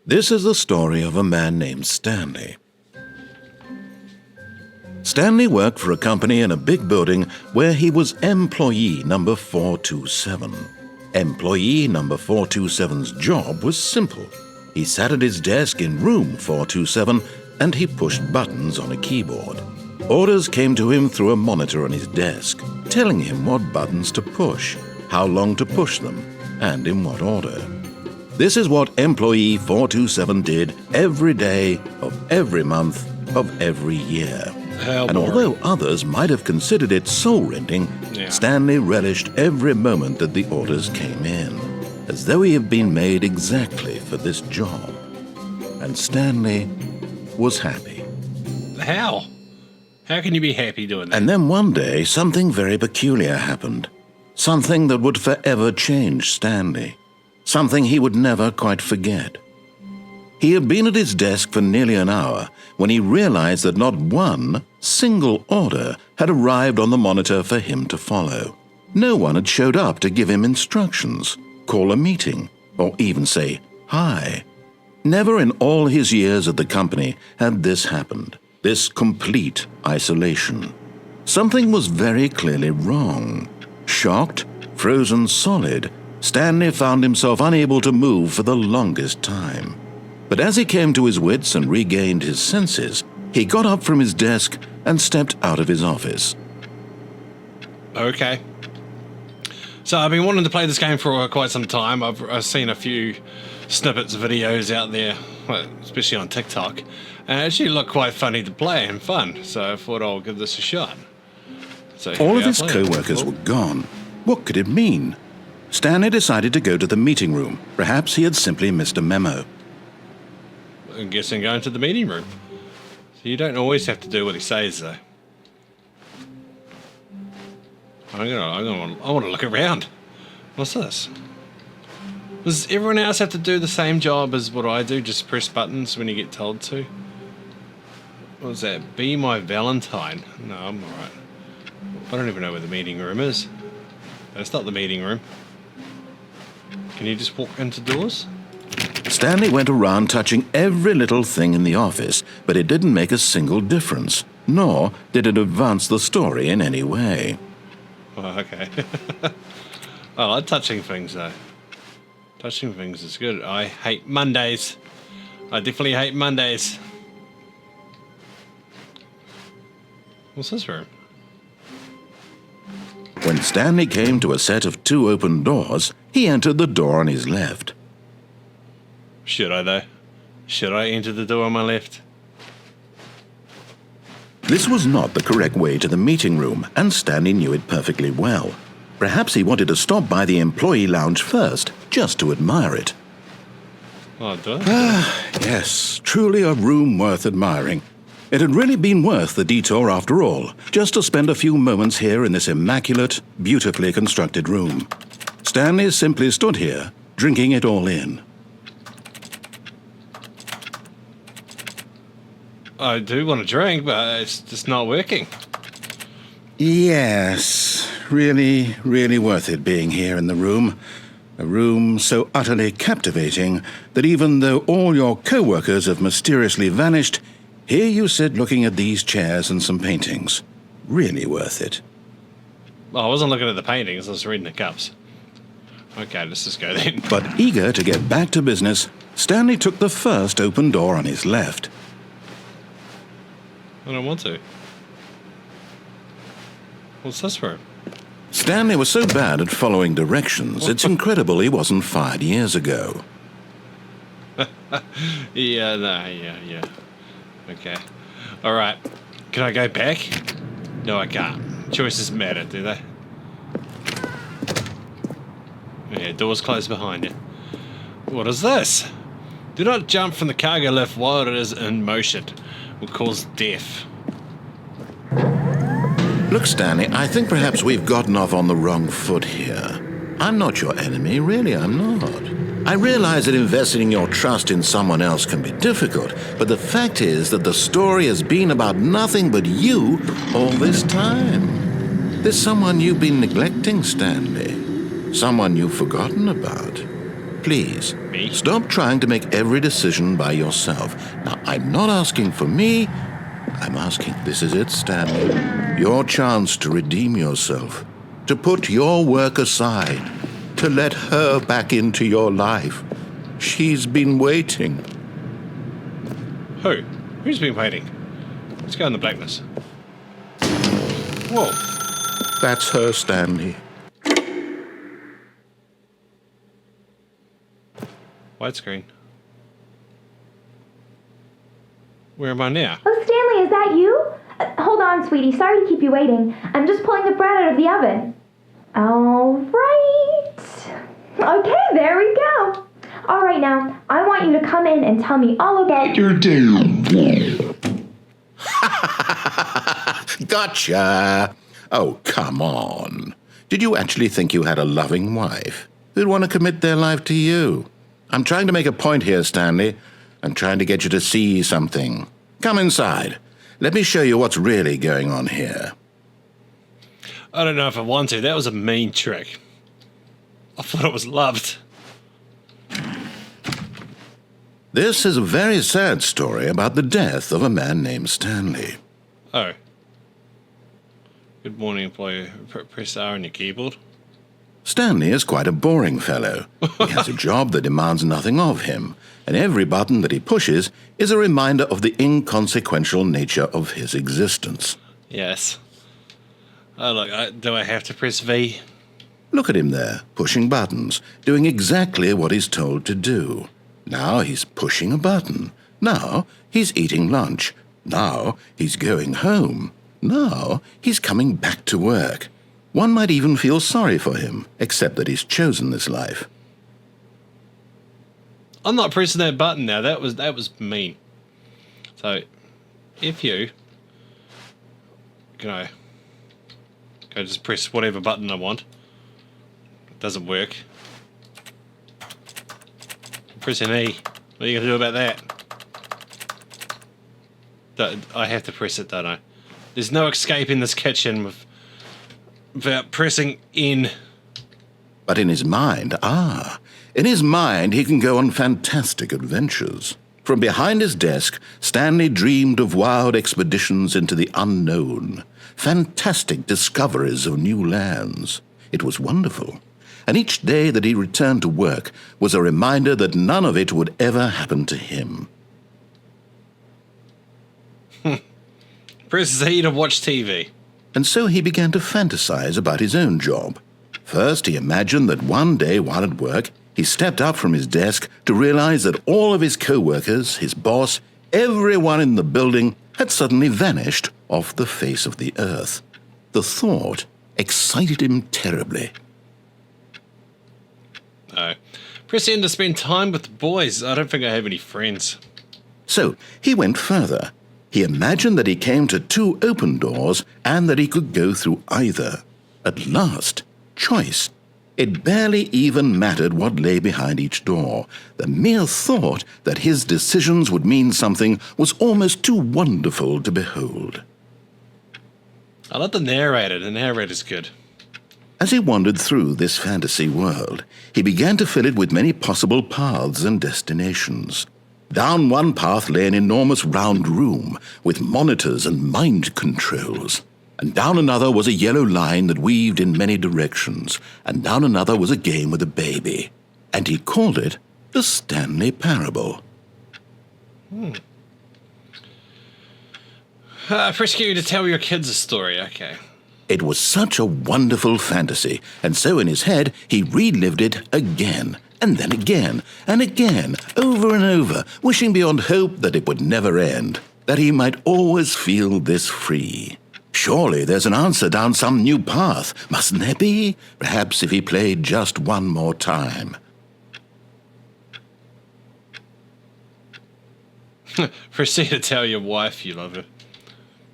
This is the story of a man named Stanley. Stanley worked for a company in a big building where he was employee number 427. Employee number 427's job was simple. He sat at his desk in room 427 and he pushed buttons on a keyboard. Orders came to him through a monitor on his desk, telling him what buttons to push, how long to push them, and in what order. This is what employee 427 did every day of every month of every year. And although others might have considered it soul-rending, Stanley relished every moment that the orders came in, as though he had been made exactly for this job. And Stanley was happy. How? How can you be happy doing that? And then one day, something very peculiar happened. Something that would forever change Stanley. Something he would never quite forget. He had been at his desk for nearly an hour when he realized that not one single order had arrived on the monitor for him to follow. No one had showed up to give him instructions, call a meeting, or even say hi. Never in all his years at the company had this happened, this complete isolation. Something was very clearly wrong. Shocked, frozen solid, Stanley found himself unable to move for the longest time. But as he came to his wits and regained his senses, he got up from his desk and stepped out of his office. Okay. So I've been wanting to play this game for quite some time. I've seen a few snippets of videos out there, especially on TikTok, and it actually looked quite funny to play and fun, so I thought I'll give this a shot. So all of his co-workers were gone. What could it mean? Stanley decided to go to the meeting room. Perhaps he had simply missed a memo. I'm guessing going to the meeting room. So you don't always have to do what he says, though. I want to look around. What's this? Does everyone else have to do the same job as what I do? Just press buttons when you get told to? What was that? Be my Valentine. No, I'm alright. I don't even know where the meeting room is. That's not the meeting room. Can you just walk into doors? Stanley went around touching every little thing in the office, but it didn't make a single difference, nor did it advance the story in any way. Oh, okay. I like touching things, though. Touching things is good. I hate Mondays. I definitely hate Mondays. What's this room? When Stanley came to a set of 2 open doors, he entered the door on his left. Should I, though? Should I enter the door on my left? This was not the correct way to the meeting room, and Stanley knew it perfectly well. Perhaps he wanted to stop by the employee lounge first, just to admire it. Oh, do I? Yes, truly a room worth admiring. It had really been worth the detour after all, just to spend a few moments here in this immaculate, beautifully constructed room. Stanley simply stood here, drinking it all in. I do want a drink, but it's just not working. Yes, really, really worth it being here in the room. A room so utterly captivating that even though all your co-workers have mysteriously vanished, here you sit looking at these chairs and some paintings. Really worth it. Well, I wasn't looking at the paintings, I was reading the cups. Okay, let's just go then. But eager to get back to business, Stanley took the first open door on his left. I don't want to. What's this for? Stanley was so bad at following directions, it's incredible he wasn't fired years ago. Yeah. Okay. Alright. Can I go back? No, I can't. Choices matter, do they? Yeah, door's closed behind you. What is this? Do not jump from the cargo lift while it is in motion. Will cause death. Look, Stanley, I think perhaps we've gotten off on the wrong foot here. I'm not your enemy, really, I'm not. I realize that investing your trust in someone else can be difficult, but the fact is that the story has been about nothing but you all this time. There's someone you've been neglecting, Stanley. Someone you've forgotten about. Please, Me? stop trying to make every decision by yourself. Now, I'm not asking for me. I'm asking, this is it, Stanley. Your chance to redeem yourself. To put your work aside. To let her back into your life. She's been waiting. Who? Who's been waiting? Let's go in the blackness. Whoa. That's her, Stanley. Widescreen. Where am I now? Oh, Stanley, is that you? Hold on, sweetie. Sorry to keep you waiting. I'm just pulling the bread out of the oven. All right. Okay, there we go. All right, now, I want you to come in and tell me all about your day. Gotcha! Oh, come on. Did you actually think you had a loving wife who'd want to commit their life to you? I'm trying to make a point here, Stanley. I'm trying to get you to see something. Come inside. Let me show you what's really going on here. I don't know if I want to. That was a mean trick. I thought it was loved. This is a very sad story about the death of a man named Stanley. Oh. Good morning, employee. Press R on your keyboard. Stanley is quite a boring fellow. He has a job that demands nothing of him, and every button that he pushes is a reminder of the inconsequential nature of his existence. Yes. Oh, look, do I have to press V? Look at him there, pushing buttons, doing exactly what he's told to do. Now he's pushing a button. Now he's eating lunch. Now he's going home. Now he's coming back to work. One might even feel sorry for him, except that he's chosen this life. I'm not pressing that button now. That was mean. So, if you can I just press whatever button I want. It doesn't work. Press an E. What are you gonna do about that? I have to press it, don't I? There's no escape in this kitchen without pressing in. But in his mind, he can go on fantastic adventures. From behind his desk, Stanley dreamed of wild expeditions into the unknown, fantastic discoveries of new lands. It was wonderful. And each day that he returned to work was a reminder that none of it would ever happen to him. Press Z to watch TV. And so he began to fantasize about his own job. First, he imagined that one day while at work, he stepped up from his desk to realize that all of his co-workers, his boss, everyone in the building had suddenly vanished off the face of the earth. The thought excited him terribly. No. Press N to spend time with the boys. I don't think I have any friends. So he went further. He imagined that he came to two open doors and that he could go through either. At last, choice. It barely even mattered what lay behind each door. The mere thought that his decisions would mean something was almost too wonderful to behold. I love the narrator. The narrator's good. As he wandered through this fantasy world, he began to fill it with many possible paths and destinations. Down one path lay an enormous round room with monitors and mind controls. And down another was a yellow line that weaved in many directions. And down another was a game with a baby. And he called it the Stanley Parable. Press Q to tell your kids a story. Okay. It was such a wonderful fantasy, and so in his head he relived it again, and then again, and again, over and over, wishing beyond hope that it would never end, that he might always feel this free. Surely there's an answer down some new path, mustn't there be? Perhaps if he played just one more time. Proceed to tell your wife you love her.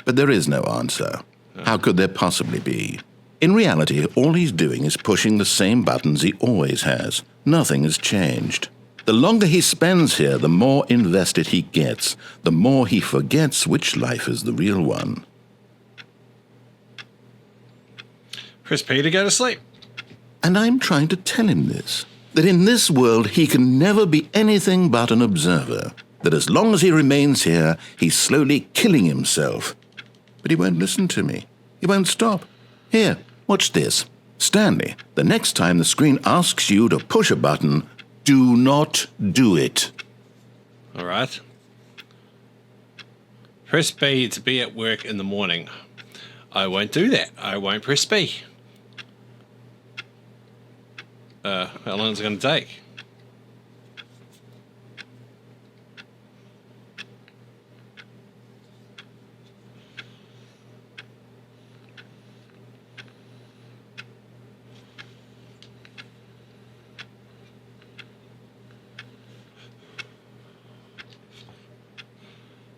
But there is no answer. How could there possibly be? In reality, all he's doing is pushing the same buttons he always has. Nothing has changed. The longer he spends here, the more invested he gets, the more he forgets which life is the real one. Press P to go to sleep. And I'm trying to tell him this. that in this world he can never be anything but an observer, that as long as he remains here, he's slowly killing himself. But he won't listen to me. He won't stop. Here, watch this. Stanley, the next time the screen asks you to push a button, do not do it. All right. Press B to be at work in the morning. I won't do that. I won't press B. How long is it going to take?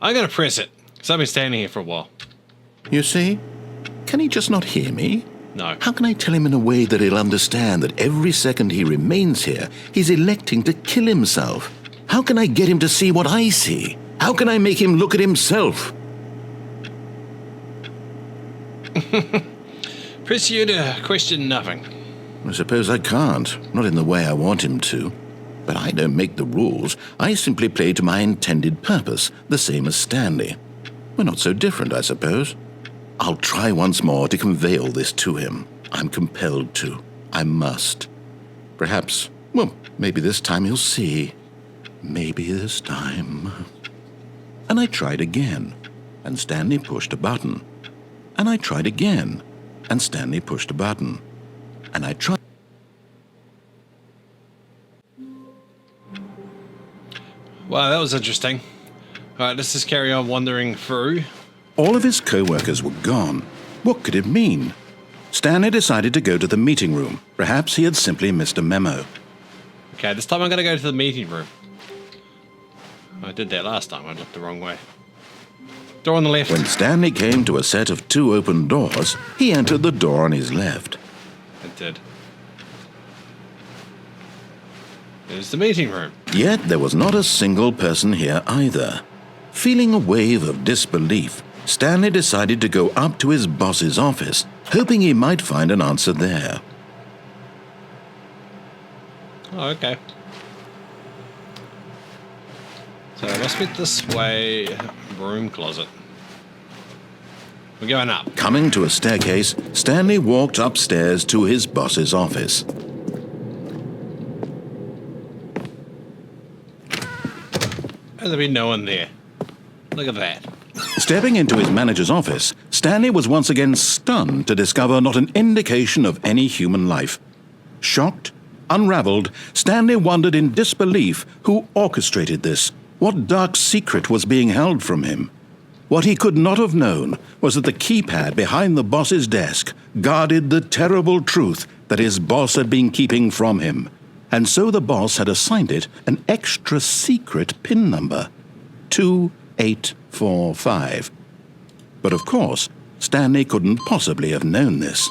I'm going to press it. So I've been standing here for a while. You see? Can he just not hear me? No. How can I tell him in a way that he'll understand that every second he remains here, he's electing to kill himself? How can I get him to see what I see? How can I make him look at himself? Press U to question nothing. I suppose I can't, not in the way I want him to. But I don't make the rules. I simply play to my intended purpose, the same as Stanley. We're not so different, I suppose. I'll try once more to convey all this to him. I'm compelled to. I must. Perhaps, well, maybe this time he'll see. Maybe this time. And I tried again, and Stanley pushed a button. And I tried again, and Stanley pushed a button. And I tried. Wow, that was interesting. Alright, let's just carry on wandering through. All of his co-workers were gone. What could it mean? Stanley decided to go to the meeting room. Perhaps he had simply missed a memo. Okay, this time I'm going to go to the meeting room. I did that last time. I looked the wrong way. Door on the left. When Stanley came to a set of 2 open doors, he entered the door on his left. It did. There's the meeting room. Yet there was not a single person here either. Feeling a wave of disbelief, Stanley decided to go up to his boss's office, hoping he might find an answer there. Oh, okay. So I must be this way. Broom closet. We're going up. Coming to a staircase, Stanley walked upstairs to his boss's office. There'll be no one there. Look at that. Stepping into his manager's office, Stanley was once again stunned to discover not an indication of any human life. Shocked, unraveled, Stanley wondered in disbelief who orchestrated this. What dark secret was being held from him? What he could not have known was that the keypad behind the boss's desk guarded the terrible truth that his boss had been keeping from him. And so the boss had assigned it an extra secret PIN number, 2845. But of course, Stanley couldn't possibly have known this.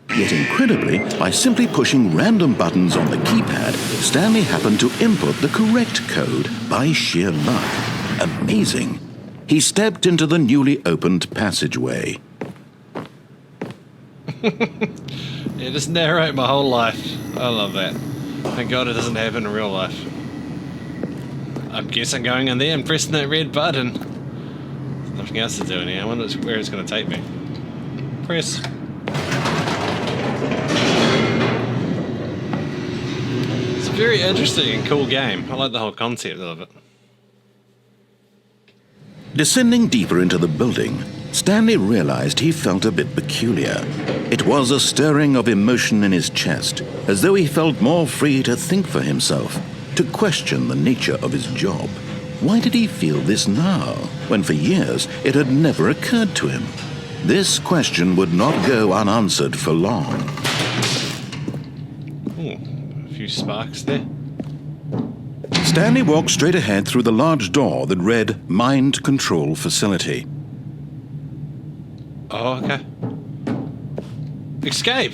Yet incredibly, by simply pushing random buttons on the keypad, Stanley happened to input the correct code by sheer luck. Amazing. He stepped into the newly opened passageway. Yeah, just narrate my whole life. I love that. Thank God it doesn't happen in real life. I guess I'm going in there and pressing that red button. There's nothing else to do in here. I wonder where it's going to take me. Press. It's a very interesting and cool game. I like the whole concept of it. Descending deeper into the building, Stanley realized he felt a bit peculiar. It was a stirring of emotion in his chest, as though he felt more free to think for himself, to question the nature of his job. Why did he feel this now, when for years it had never occurred to him? This question would not go unanswered for long. Ooh, a few sparks there. Stanley walked straight ahead through the large door that read Mind Control Facility. Oh, okay. Escape!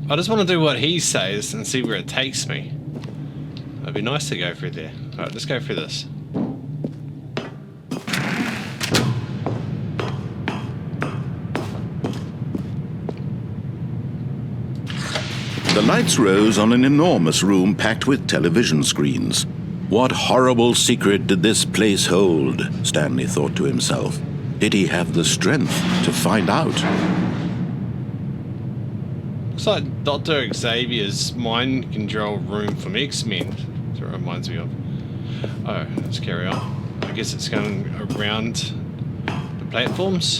I just want to do what he says and see where it takes me. It'd be nice to go through there. Alright, let's go through this. The lights rose on an enormous room packed with television screens. What horrible secret did this place hold? Stanley thought to himself. Did he have the strength to find out? Looks like Dr. Xavier's mind control room from X-Men. That's what it reminds me of. Oh, let's carry on. I guess it's going around the platforms.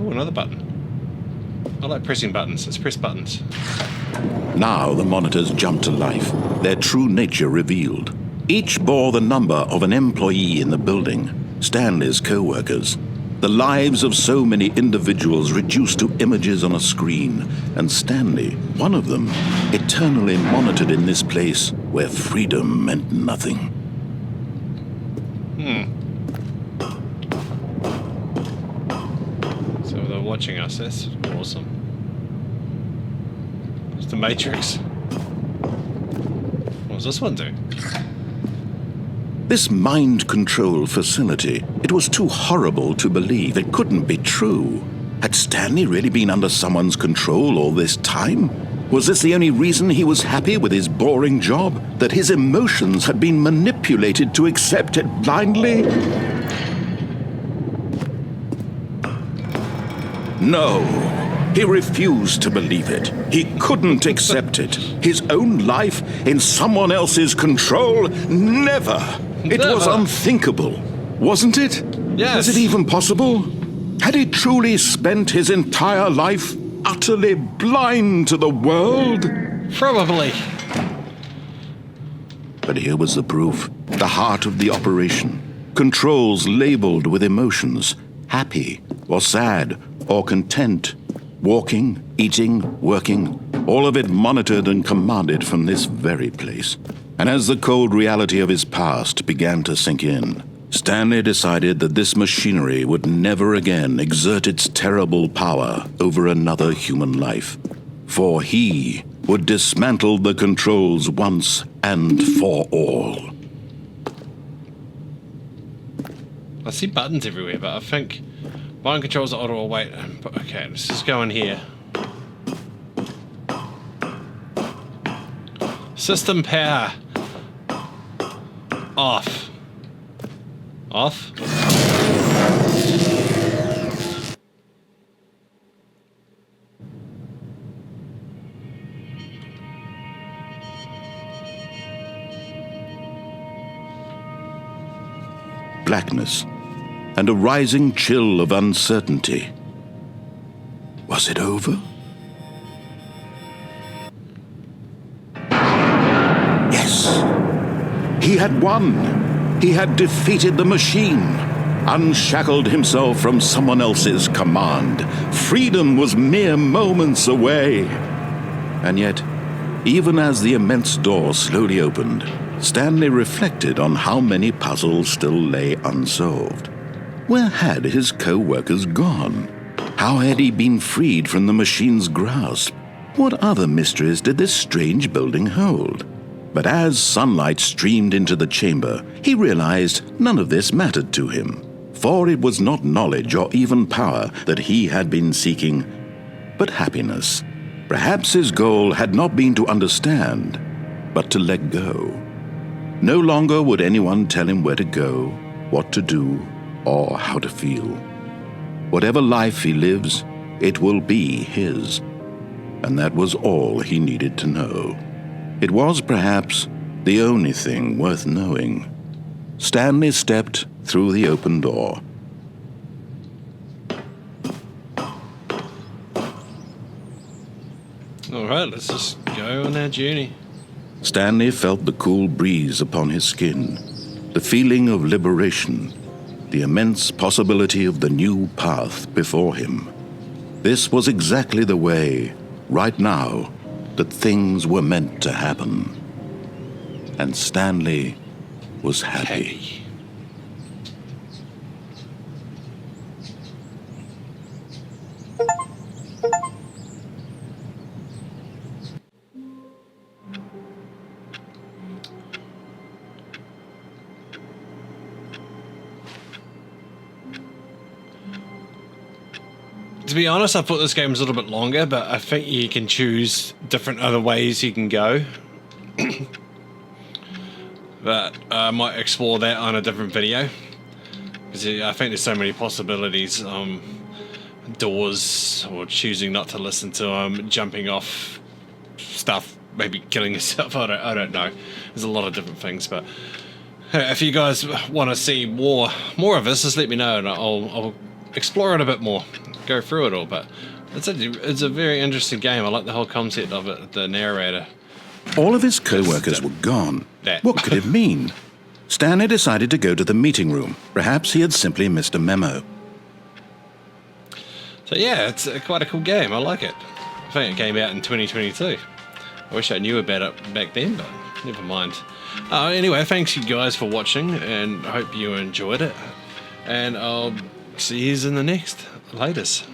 Oh, another button. I like pressing buttons. Let's press buttons. Now the monitors jumped to life, their true nature revealed. Each bore the number of an employee in the building, Stanley's co-workers. The lives of so many individuals reduced to images on a screen, and Stanley, one of them, eternally monitored in this place where freedom meant nothing. So they're watching us. That's awesome. It's the Matrix. What does this one do? This mind control facility, it was too horrible to believe. It couldn't be true. Had Stanley really been under someone's control all this time? Was this the only reason he was happy with his boring job? That his emotions had been manipulated to accept it blindly? No. He refused to believe it. He couldn't accept it. His own life in someone else's control? Never. It was unthinkable, wasn't it? Yes. Was it even possible? Had he truly spent his entire life utterly blind to the world? Probably. But here was the proof. The heart of the operation. Controls labeled with emotions. Happy or sad or content. Walking, eating, working. All of it monitored and commanded from this very place. And as the cold reality of his past began to sink in, Stanley decided that this machinery would never again exert its terrible power over another human life. For he would dismantle the controls once and for all. I see buttons everywhere, but I think mind controls are auto. Wait, okay, let's just go in here. System power. Off. Off. Blackness and a rising chill of uncertainty. Was it over? Yes. He had won. He had defeated the machine, unshackled himself from someone else's command. Freedom was mere moments away. And yet, even as the immense door slowly opened, Stanley reflected on how many puzzles still lay unsolved. Where had his co-workers gone? How had he been freed from the machine's grasp? What other mysteries did this strange building hold? But as sunlight streamed into the chamber, he realized none of this mattered to him, for it was not knowledge or even power that he had been seeking, but happiness. Perhaps his goal had not been to understand, but to let go. No longer would anyone tell him where to go, what to do, or how to feel. Whatever life he lives, it will be his. And that was all he needed to know. It was perhaps the only thing worth knowing. Stanley stepped through the open door. All right, let's just go on our journey. Stanley felt the cool breeze upon his skin, the feeling of liberation, the immense possibility of the new path before him. This was exactly the way, right now, that things were meant to happen. And Stanley was happy. To to be honest, I thought this game was a little bit longer, but I think you can choose different other ways you can go. But I might explore that on a different video. Because I think there's so many possibilities. Doors, or choosing not to listen to them, jumping off stuff, maybe killing yourself. I don't know. There's a lot of different things, but if you guys want to see more of this, just let me know, and I'll explore it a bit more, go through it all. But it's a very interesting game. I like the whole concept of it. The narrator. All of his co-workers were gone. What could it mean? Stanley decided to go to the meeting room. Perhaps he had simply missed a memo. So yeah, it's quite a cool game. I like it. I think it came out in 2022. I wish I knew about it back then, but never mind. Anyway, thanks you guys for watching, and I hope you enjoyed it. And I'll see you in the next. Latest.